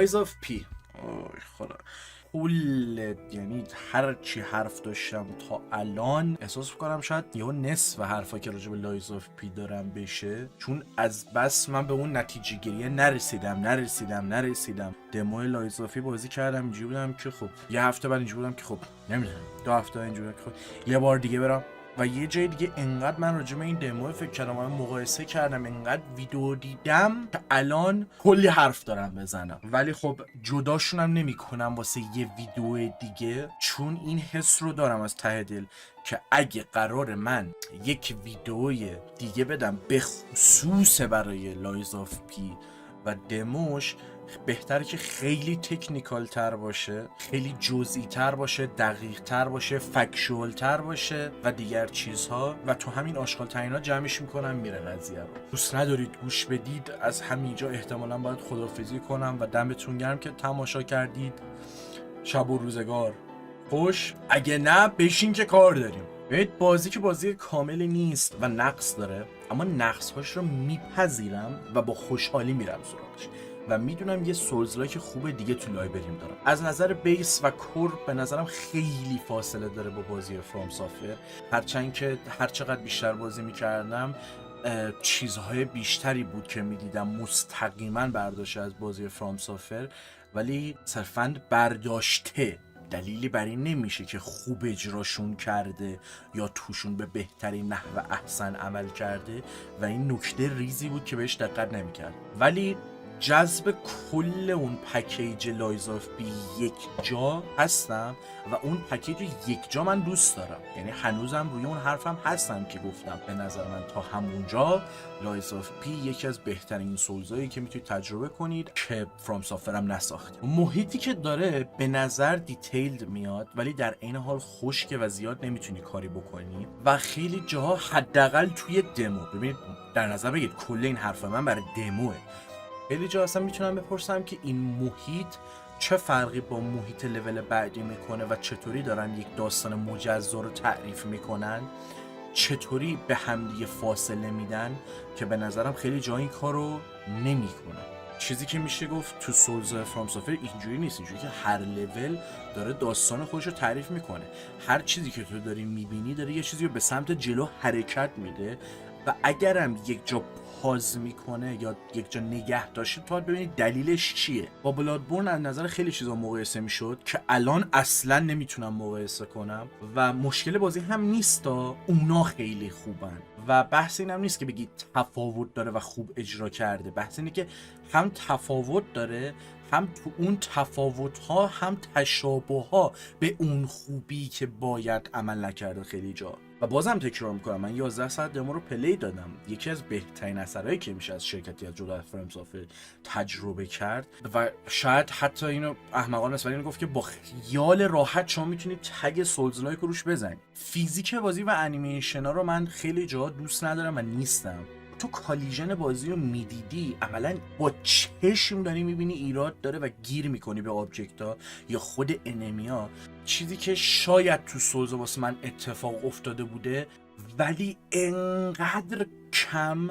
لایز آف پی. آی خدا، کل یعنی هر چی حرف داشتم تا الان احساس میکنم شاید یهو نصف حرفا که راجع به لایز آف پی دارم بشه، چون از بس من به اون نتیجه گیری نرسیدم. دمو لایز آف پی بازی کردم، اینجوری بودم که خب یه هفته بعد اینجوری بودم که خب نمیدونم 2 هفته اینجوری که خب یه بار دیگه برم. و یه جای دیگه انقدر من راجع به این دمو فکر کردم، من مقایسه کردم، انقدر ویدیو دیدم که الان کلی حرف دارم بزنم، ولی خب جداشونم نمی‌کنم واسه یه ویدیو دیگه، چون این حس رو دارم از ته دل که اگه قرار من یک ویدیوی دیگه بدم به خصوص برای لایز آف پی و دموش، بهتره که خیلی تکنیکال تر باشه، خیلی جزئی تر باشه، دقیق تر باشه، فکشوال تر باشه و دیگر چیزها، و تو همین آشغال ترینا جمعش میکنم میره قضیه رو. دوست ندارید گوش بدید، از همینجا احتمالاً باید خداحافظی کنم و دمتون گرم که تماشا کردید. شب و روزگار خوش. اگه نه بشین که کار داریم. ببینید بازی که بازی کاملی نیست و نقص داره، اما نقصهاش رو میپذیرم و با خوشحالی میرم سراغش و میدونم یه سولزلایک خوب دیگه تو لایبریم دارم. از نظر بیس و کور به نظرم خیلی فاصله داره با بازی فرام سافر، هرچند که هرچقدر بیشتر بازی میکردم چیزهای بیشتری بود که میدیدم مستقیما برداشته از بازی فرام سافر، ولی صرفاً برداشته دلیلی بر این نمیشه که خوب اجراشون کرده یا توشون به بهترین نحو احسن عمل کرده و این نکته ریزی بود که بهش دقت نمیکرد. ولی جذب کل اون پکیج لایز آف بی یک جا هستم و اون پکیج یک جا من دوست دارم، یعنی هنوزم روی اون حرفم هستم که گفتم به نظر من تا همونجا لایز آف پی یکی از بهترین سولزایی که میتونید تجربه کنید که فرام سافرم نساخته. محیطی که داره به نظر دیتیلد میاد ولی در عین حال خشکه و زیاد نمیتونی کاری بکنی و خیلی جاها حداقل توی دمو، ببینید در نظر بگید کل این حرف من برای دموه، خیلی جا اصلا میتونم بپرسم که این محیط چه فرقی با محیط لول بعدی میکنه و چطوری دارن یک داستان مجزا رو تعریف میکنن، چطوری به همدیگه فاصله میدن که به نظرم خیلی جا این کار رو نمیکنن. چیزی که میشه گفت تو سولز فرام سافر اینجوری نیست، اینجوری که هر لول داره داستان خودش رو تعریف میکنه، هر چیزی که تو داری میبینی داره یه چیزی رو به سمت جلو حرکت میده و اگرم یک جا پاز میکنه یا یک جا نگه داشته تو باید ببینید دلیلش چیه. با بلادبورن از نظر خیلی چیزا مقایسه میشد که الان اصلا نمیتونم مقایسه کنم و مشکل بازی هم نیستا، اونا خیلی خوبن و بحث این هم نیست که بگید تفاوت داره و خوب اجرا کرده، بحث اینه که هم تفاوت داره، هم تو اون تفاوت ها هم تشابه ها به اون خوبی که باید عمل نکرده خیلی جا. و بازم تکرار میکنم من 11 ساعت دمو رو پلی دادم، یکی از بهترین اثرهایی که میشه از شرکتی از جدا فرام سافر تجربه کرد و شاید حتی اینو احمقانه است ولی اینو گفت که با خیال راحت شما میتونید تگ سولز لایک رو روش بزنید. فیزیک بازی و انیمیشن ها رو من خیلی جا دوست ندارم و نیستم. تو کالیژن بازی رو میدیدی عملا با چشم داری میبینی ایراد داره و گیر میکنی به آبجکت ها یا خود انمیا، چیزی که شاید تو سولز واسه من اتفاق افتاده بوده ولی انقدر کم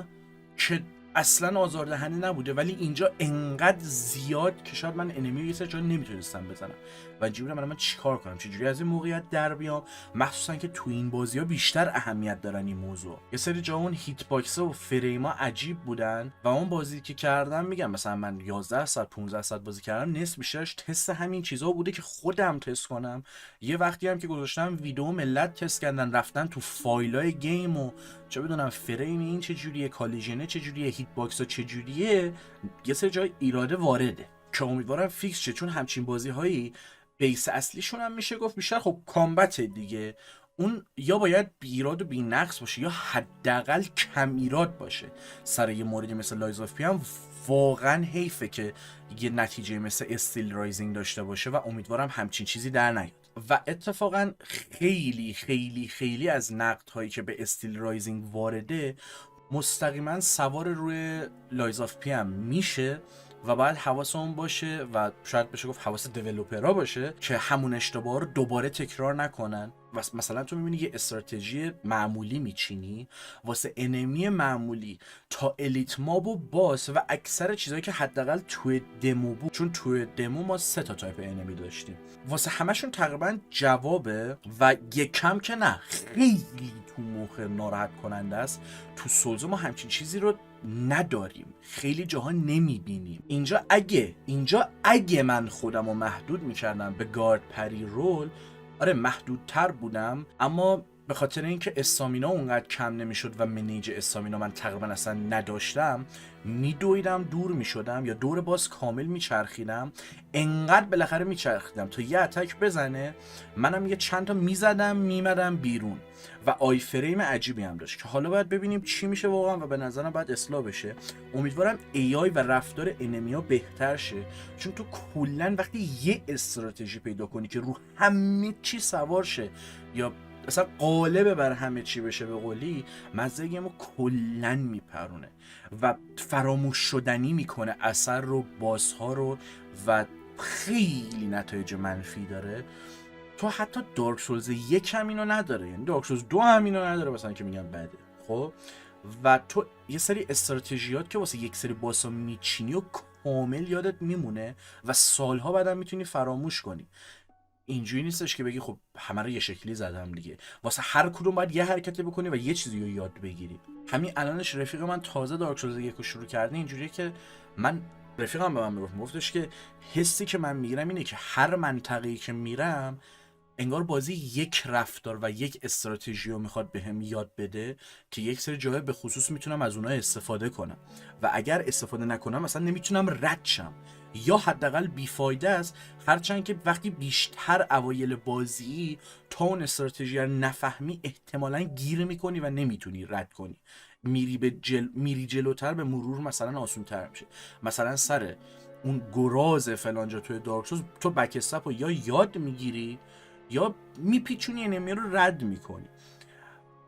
که اصلا آزاردهنده نبوده، ولی اینجا انقدر زیاد که شاید من انمی یه سر جا نمیتونستم بزنم و اینجوری من چیکار کنم، چجوری از این موقعیت در بیام، مخصوصا که تو این بازی ها بیشتر اهمیت دارن این موضوع. یه سری جا اون هیت باکس و فریما عجیب بودن و اون بازی که کردم میگم مثلا من 11 ساعت 15 ساعت بازی کردم، نصف بیشترش تست همین چیزا بوده که خودم تست کنم. یه وقتی هم که گذاشتم ویدیو ملت تست کردن رفتن تو فایلای گیم و چه بدونم فریم این چه جوریه، کالیژن چه جوریه، هیت باکس ها چه جوریه، یه سری جای ایراده وارده که امیدوارم فیکس شه، چون همچین بازی هایی بیس اصلیشون هم میشه گفت بیشتر خب کامبت دیگه، اون یا باید بی ایراد و بی نقص باشه یا حداقل کم ایراد باشه. سر یه موردی مثل لایز آف پی هم واقعا حیفه که یه نتیجه مثل استیل رایزینگ داشته باشه و امیدوارم همچین چیزی در نیاد. و اتفاقا خیلی خیلی خیلی از نقد هایی که به استیل رایزینگ وارده مستقیما سوار روی لایز آف پی هم میشه و باید حواسمون باشه و شاید بشه گفت حواس دیولپرها باشه که همون اشتباه رو دوباره تکرار نکنن. و مثلا تو میبینی یه استراتژی معمولی میچینی واسه انمی معمولی تا الیت ماب و باس و اکثر چیزایی که حداقل توی دمو بود، چون توی دمو ما 3 تا تایپ انمی داشتیم، واسه همشون تقریبا جوابه و یک کم که نه، خیلی تو مخ ناراحت کننده است. تو سولز ما همچین چیزی رو نداریم، خیلی جاها نمیبینیم. اینجا اگه من خودم رو محدود میکردم به گارد پری رول، آره محدودتر بودم، اما به خاطر اینکه استامینا اونقدر کم نمیشد و منیج استامینا من تقریبا اصلا نداشتم، میدویدم دور میشدم یا دور باز کامل میچرخیدم، انقدر بالاخره میچرخیدم تا یه اتک بزنه، منم یه چند تا میزدم میمدم بیرون و آی فریم عجیبی هم داشت که حالا باید ببینیم چی میشه واقعا و به نظرم باید اصلاح بشه. امیدوارم AI و رفتار انمیا بهتر شه، چون تو کلا وقتی یه استراتژی پیدا کنی که رو همه چی سوار شه یا اصلا قالب بر همه چی بشه، به قولی مزه گیمو کلا میپرونه و فراموش شدنی میکنه اثر رو، بازها رو و خیلی نتایج منفی داره. تو حتی دارک سولز 1 هم اینو نداره، یعنی دارک سولز 2 هم اینو نداره مثلا که میگم بده. خب و تو یه سری استراتژیات که واسه یک سری باسا میچینی و کامل یادت میمونه و سالها بعدم میتونی فراموش کنی. اینجوری نیستش که بگی خب همه رو یه شکلی زدم دیگه، واسه هر کدوم باید یه حرکتی بکنی و یه چیزی رو یاد بگیری. همین الانش رفیق من تازه دارک سولز 1 رو شروع کرده، اینجوریه که من رفیقم به من گفتش که حسی که من میگیرم اینه که هر منطقه‌ای که میرم انگار بازی یک رفتار و یک استراتژی رو میخواد بهم یاد بده که یک سری جاهای به خصوص میتونم از اونها استفاده کنم و اگر استفاده نکنم مثلا نمیتونم رد شم یا حداقل بیفایده است. هرچند که وقتی بیشتر اوایل بازی تا اون استراتژی رو نفهمی احتمالاً گیر میکنی و نمیتونی رد کنی، میری جلوتر، به مرور مثلا آسونتر میشه. مثلا سر اون گراز فلانجا توی دارک سولز تو بک استپ رو یا یاد میگیری یا میپیچونی انمی رو رد میکنی،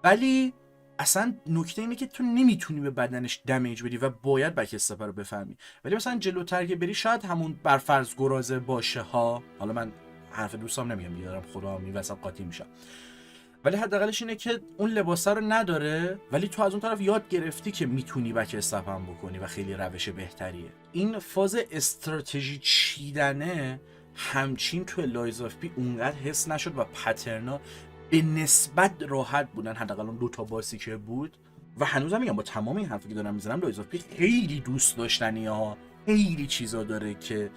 ولی اصلا نکته اینه که تو نمیتونی به بدنش دمیج بدی و باید بک استپ رو بفهمی. ولی مثلا جلوتر که بری شاید همون برفرض گرازه باشه ها، حالا من حرف دوستام نمیگم بیارم خدا میوسم قاطی میشم، ولی حداقلش اینه که اون لباسه رو نداره ولی تو از اون طرف یاد گرفتی که میتونی بک استپ هم بکنی و خیلی روش بهتریه. این فاز استراتژی چیدنه همچین تو لایز آف پی اونقدر حس نشد و پترنا به نسبت راحت بودن، حداقل اون 2 تا باسی که بود. و هنوزم میگم با تمام این حرفی که دارم میزنم لایز آف پی خیلی دوست داشتنی ها، خیلی چیزا داره که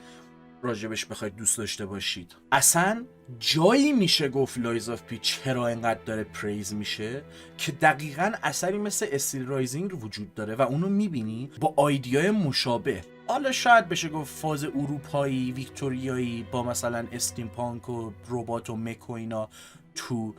راجبش بخواید دوست داشته باشید. اصلا جایی میشه گفت لایز آف پی چرا اینقدر داره پریز میشه که دقیقاً اثری مثل استیل رایزینگ وجود داره و اونو میبینی با آیدیای مشابه. حالا شاید بشه گفت فاز اروپایی ویکتوریایی با مثلا استیمپانک و ربات و مک و اینا تو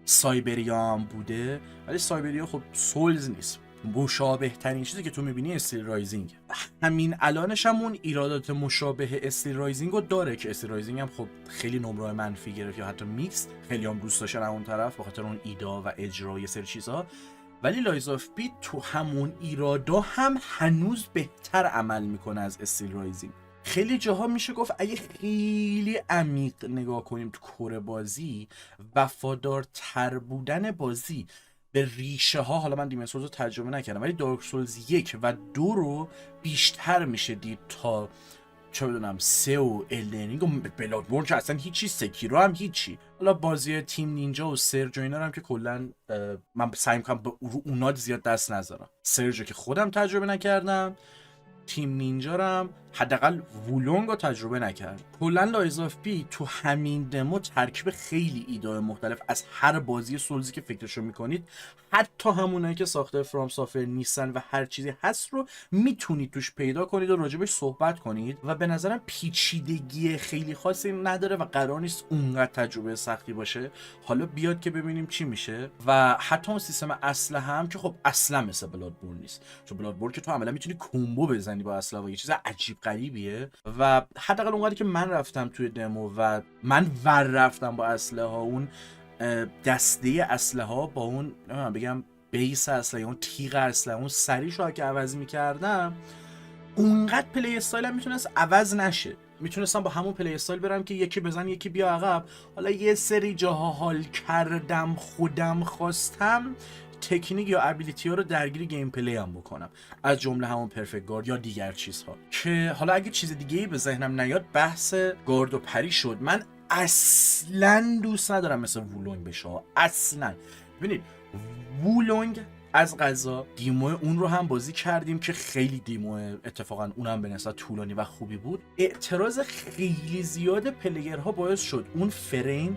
سایبریا هم بوده، ولی سایبریا خب سولز نیست. مشابه ترین چیزی که تو میبینی استیل رایزینگ. همین الانش هم اون ایرادات مشابه استیل رایزینگ رو داره که استیل رایزینگ هم خب خیلی نمره منفی گرفت یا حتی میکس، خیلی هم دوست داشتن اون طرف به خاطر اون ایدا و اجرا و یه سری چیزا. ولی لایز آف پی تو همون ایرادا هم هنوز بهتر عمل میکنه از استیل رایزینگ. خیلی جاها میشه گفت اگه خیلی عمیق نگاه کنیم تو کور بازی، وفادارتر بودن بازی به ریشه ها، حالا من دیمن سولز رو ترجمه نکردم ولی دارک سولز 1 و 2 رو بیشتر میشه دید تا چه بدونم 3 و الدنینگ و بلادبورن که اصلا هیچی، سکیرو هم هیچی. حالا بازی تیم نینجا و سرج و اینا هم که کلا من سعی میکنم رو اونا زیاد دست نذارم. سرج که خودم تجربه نکردم، تیم نینجا رو هم حداقل وولونگ رو تجربه نکرد. کلا لایز آف پی تو همین دمو ترکیب خیلی ایده مختلف از هر بازی سولزی که فکرشو میکنید، حتی همونایی که ساخته فرام سافر نیستن و هر چیزی هست رو میتونید توش پیدا کنید و راجبش صحبت کنید و به نظرم پیچیدگی خیلی خاصی نداره و قرار نیست اونقدر تجربه سختی باشه. حالا بیاد که ببینیم چی میشه. و حتی اون سیستم اسلحه هم که خب اصلا مثل بلادبورن نیست، چون بلادبورن که تو عملا میتونی کومبو بزنی با اسلحه و یه چیز عجیب غریبیه و حداقل اونقدری که من رفتم توی دمو و من ور رفتم با اسلحه ها، اون دسته اسلحه ها با اون بگم بیس اسلحه، اون تیغ اسلحه، اون سریش رو که عوض میکردم، اونقدر پلی استایلم میتونست عوض نشه. میتونستم با همون پلی استایل برم که یکی بزن یکی بیا عقب. حالا یه سری جاها حال کردم خودم خواستم تکنیک یا ابیلیتی ها رو درگیر گیم پلی هم بکنم، از جمله همون پرفکت گارد یا دیگر چیزها. که حالا اگه چیز دیگه به ذهنم نیاد بحث گارد و پری شد. من اصلا دوست ندارم مثل وولونگ بشه، اصلا. ببینید وولونگ از قضا دیمو اون رو هم بازی کردیم که خیلی دیمو اتفاقا اونم به نسبت طولانی و خوبی بود. اعتراض خیلی زیاد پلیرها باعث شد اون فریم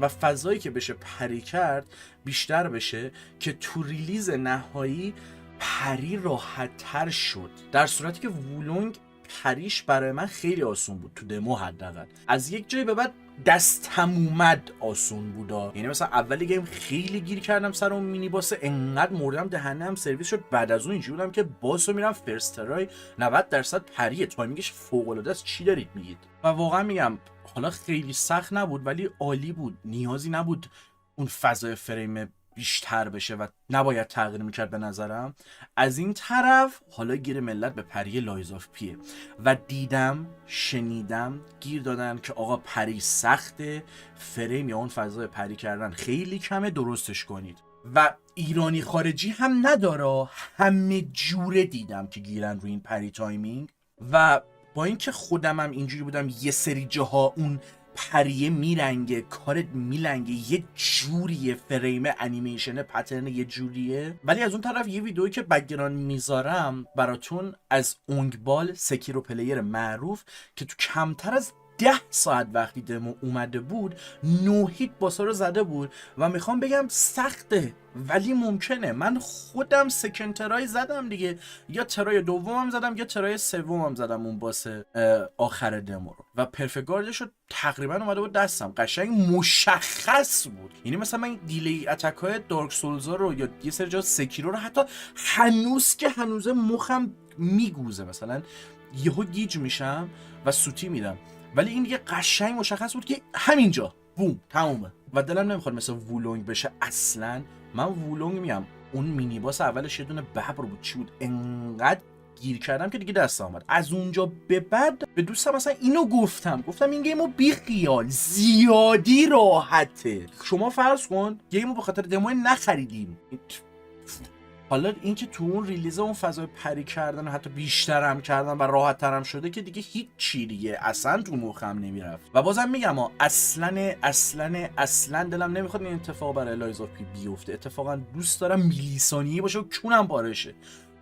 و فضایی که بشه پری کرد بیشتر بشه که تو ریلیز نهایی پری راحت تر شد، در صورتی که وولونگ پریش برای من خیلی آسون بود تو دمو. حداقل از یک جایی به بعد دستم اومد آسون بودا. یعنی مثلا اول گیم خیلی گیر کردم سر اون مینی باس، انقدر مردم دهنم سرویس شد. بعد از اون اینجوری بودم که باس رو میرم فرست ترای 90% پریه، تایمینگش فوق العاده است. چی دارید میگید؟ و واقعا میگم حالا خیلی سخت نبود ولی عالی بود. نیازی نبود اون فضای فریم بیشتر بشه و نباید تغییر میکرد به نظرم. از این طرف حالا گیر ملت به پری لایز آف پیه و دیدم شنیدم گیر دادن که آقا پری سخته، فریم یا اون فضای پری کردن خیلی کمه، درستش کنید. و ایرانی خارجی هم نداره، همه جوره دیدم که گیرن روی این پری تایمینگ. و با اینکه خودمم اینجوری بودم یه سری جاها اون پریه میلنگه، کارت میلنگه، یه جوریه، فریم انیمیشن پترن یه جوریه. ولی از اون طرف یه ویدئویی که بک‌گراند میذارم براتون از اونگبال، سکیرو پلیر معروف که تو کمتر از 10 ساعت وقتی دمو اومده بود 9 هیت باسا رو زده بود و میخوام بگم سخته ولی ممکنه. من خودم سکند ترای زدم دیگه، یا ترای دومم زدم یا ترای سومم زدم اون باس آخر دمو رو و پرفکت گاردش رو تقریبا اومده بود دستم، قشنگ مشخص بود. یعنی مثلا من دیلی اتک های دارک سولزا رو یا یه سری جا سکیرو رو حتی هنوز که هنوزه مخم میگوزه، مثلا یهو گیج میشم و سوتی میدم، ولی این دیگه قشنگ مشخص بود که همینجا بوم تمومه. و دلم نمیخواد مثل وولونگ بشه اصلا. من وولونگ میام اون مینی باس اولش یه دونه ببر بود، چی بود، انقدر گیر کردم که دیگه دست آمد. از اونجا به بعد به دوستم مثلا اینو گفتم این گیمو بی خیال، زیادی راحته. شما فرض کن گیمو به خاطر دمو نخریدیم، حالا اینکه تو اون ریلیز اون فضای پری کردن و حتی بیشتر هم کردن و راحت ترم شده که دیگه هیچ چی دیگه اصلا تو مخم نمیرفت. و بازم میگم اصلا دلم نمیخواد این اتفاق برای لایز آف پی بیفته. اتفاقا دوست دارم میلی ثانیه‌ای باشه و کونم پاره شه،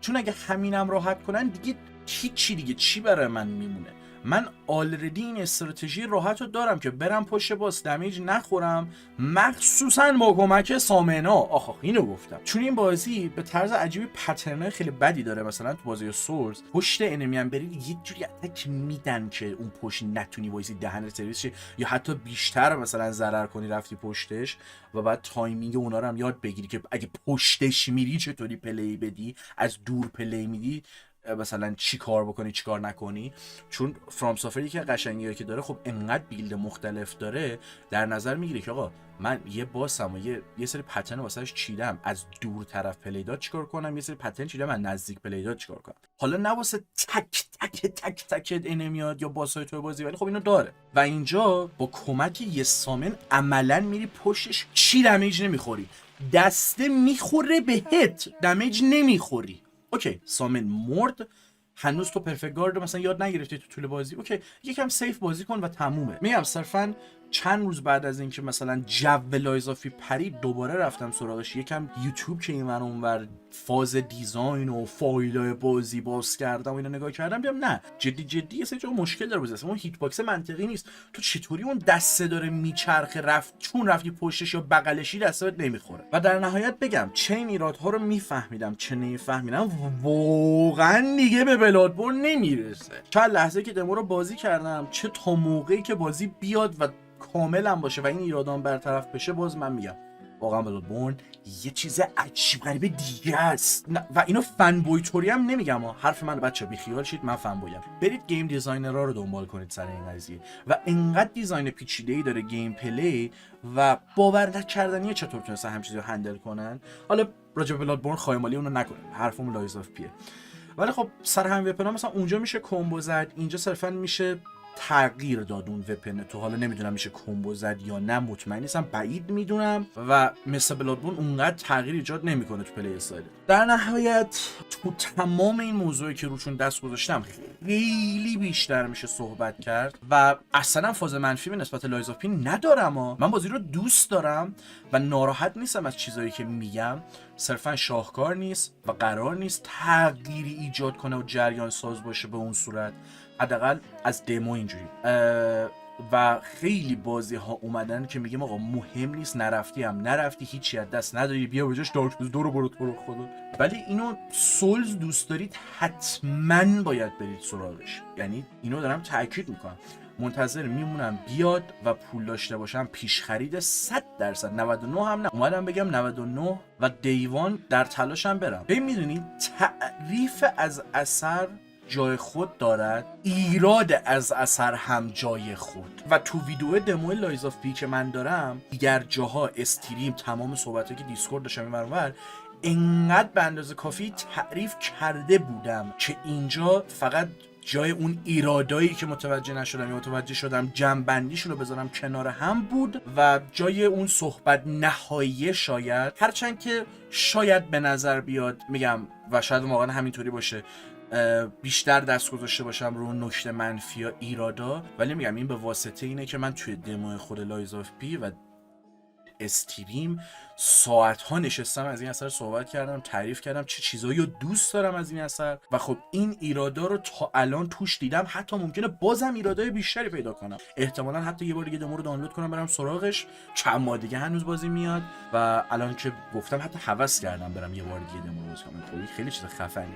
چون اگه همینم راحت کنن دیگه هیچ چی دیگه چی برای من میمونه. من آلردی این استراتژی راحت رو دارم که برم پشت باس دمیج نخورم، مخصوصا با کمک سامنا. آخ اینو گفتم چون این بازی به طرز عجیبی پترنای خیلی بدی داره. مثلا تو بازی سورس پشت انمی هم برید یه جوری اتک میدن که اون پشت نتونی وایسی دهن سرویس شه یا حتی بیشتر مثلا ضرر کنی رفتی پشتش و بعد تایمینگ اونا رو هم یاد بگیری که اگه پشتش میری چطوری پلی بدی، از دور پلی میدی مثلا چی کار بکنی چی کار نکنی. چون فرام سافری که قشنگیه که داره خب انقدر بیلد مختلف داره، در نظر میگیره که آقا من یه باسم و یه سری پترن واسهش چیدم، از دور طرف پلی داد چیکار کنم، یه سری پترن چیدم از نزدیک پلی داد چیکار کنم. حالا نه واسه تک انمیاد یا باسای تو بازی، ولی خب اینو داره. و اینجا با کمک یه سامن عملا میری پشتش، چی دمیج نمیخوری، دسته میخوره بهت دمیج نمیخوری. اوکی سامن مرد، هنوز تو پرفکت گارد رو مثلا یاد نگرفتی تو طول بازی، اوکی یکم سیف بازی کن و تمومه. میگم صرفا چند روز بعد از اینکه مثلا جو لایز آف پی پرید دوباره رفتم سراغش، یکم یوتیوب که اینور اونور فاز دیزاین و فایلای بازی باز کردم و اینا نگاه کردم، دیدم نه جدی یه سری جا مشکل داره بازی. اون هیت باکس منطقی نیست. تو چطوری اون دسته داره میچرخه چون رفتی پشتش یا بغلشی دستت نمیخوره. و در نهایت بگم چه این ایرادها رو میفهمیدم چه نمیفهمیدم، واقعا دیگه به بلادبورن نمیرسه. چه لحظه که دمو رو بازی کردم چه تا موقعی که بازی بیاد و کاملا باشه و این ایرادان برطرف بشه، باز من میگم واقعا بلادبورن یه چیز عجیب غریب دیگه است. و اینو فن بوی توری هم نمیگم حرف من بچه بی خیال شید، من فن بویم. برید گیم دیزاینرها رو دنبال کنید سر این قضیه و انقدر دیزاین پیچیده‌ای داره گیم پلی و باور نکردنیه چطور تونستن همین چیزو هندل کنن. حالا راجع به بلادبورن خایمالی اونو نکنید، حرفمون لایز آف پیه. ولی خب سر هم وپنا مثلا اونجا میشه کمبو زد، اینجا صرفا میشه تغییر داد اون وپن تو. حالا نمیدونم میشه کمبو زد یا نه، مطمئن نیستم، بعید میدونم. و مثل بلادبورن اونقدر تغییر ایجاد نمیکنه تو پلی استایل. در نهایت تو تمام این موضوعی که روشون دست گذاشتم خیلی بیشتر میشه صحبت کرد و اصلا فاز منفی به نسبت لایز آف پی ندارم من بازی رو دوست دارم و ناراحت نیستم از چیزایی که میگم، صرفا شاهکار نیست و قرار نیست تغییری ایجاد کنه و جریان ساز باشه به اون صورت، حداقل از دمو اینجوری. و خیلی بازی ها اومدن که میگیم آقا مهم نیست، نرفتی هیچی از دست نداری، بیا بجاش دارک سولز 2 رو برو خدا. ولی اینو سولز دوست دارید حتما باید برید سراغش، یعنی اینو دارم تاکید میکنم، منتظر میمونم بیاد و پول داشته باشم پیش خرید 100%، 99 هم نه، اومدم بگم 99 و دیوان در تلاشم برم. ببین میدونید تعریف از اثر جای خود دارد، ایراد از اثر هم جای خود. و تو ویدیو دمو لایز آف پی که من دارم، دیگر جاها استریم، تمام صحبتایی که دیسکورد داشتم این ور انقدر به اندازه کافی تعریف کرده بودم که اینجا فقط جای اون ایرادایی که متوجه نشدم یا متوجه شدم جمع‌بندیشون رو بذارم کنار هم بود و جای اون صحبت نهایی شاید، هرچند که شاید به نظر بیاد میگم و شاید واقعا همینطوری باشه، بیشتر دست گذاشته باشم رو نکته منفی یا ایرادا، ولی میگم این به واسطه اینه که من توی دمو خود لایز آف پی و استریم ساعت ها نشستم از این اثر صحبت کردم، تعریف کردم چه چیزایی رو دوست دارم از این اثر و خب این ایرادا رو تا الان توش دیدم، حتی ممکنه بازم ایرادای بیشتری پیدا کنم، احتمالاً حتی یه بار دیگه دمو رو دانلود کنم برم سراغش، چند ماه دیگه هنوز بازی میاد و الان که گفتم حتی هوس کردم برم یه بار دیگه دمو رو بازی کنم، خیلی چیز خفنی.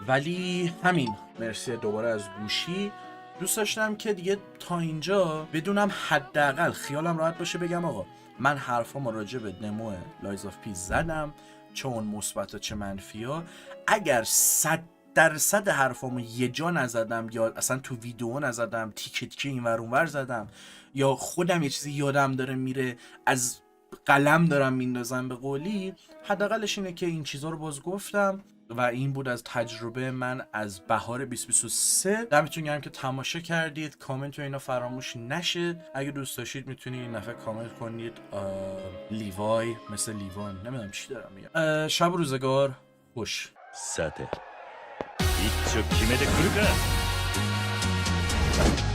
ولی همین، مرسی دوباره از گوشی. دوست داشتم که دیگه تا اینجا بدونم حداقل خیالم راحت باشه بگم آقا من حرفامو راجع به دمو لایز آف پی زدم، چه اون مثبت چه منفی ها. اگر 100% حرفامو یه جا نزدم یا اصلا تو ویدیو نزدم، تیکه این ور اون ور زدم، یا خودم یه چیزی یادم داره میره از قلم دارم میندازم به قولی، حداقلش اینه که این چیزا رو باز گفتم و این بود از تجربه من از بهار 2023. دمتون گرم که تماشا کردید، کامنت و اینا فراموش نشه، اگه دوست داشتید میتونید این دفعه کامنت کنید لیوای مثل لیوان، نمیدونم چی دارم میگم. شب روزگار خوش. さて一丁決めてくるか。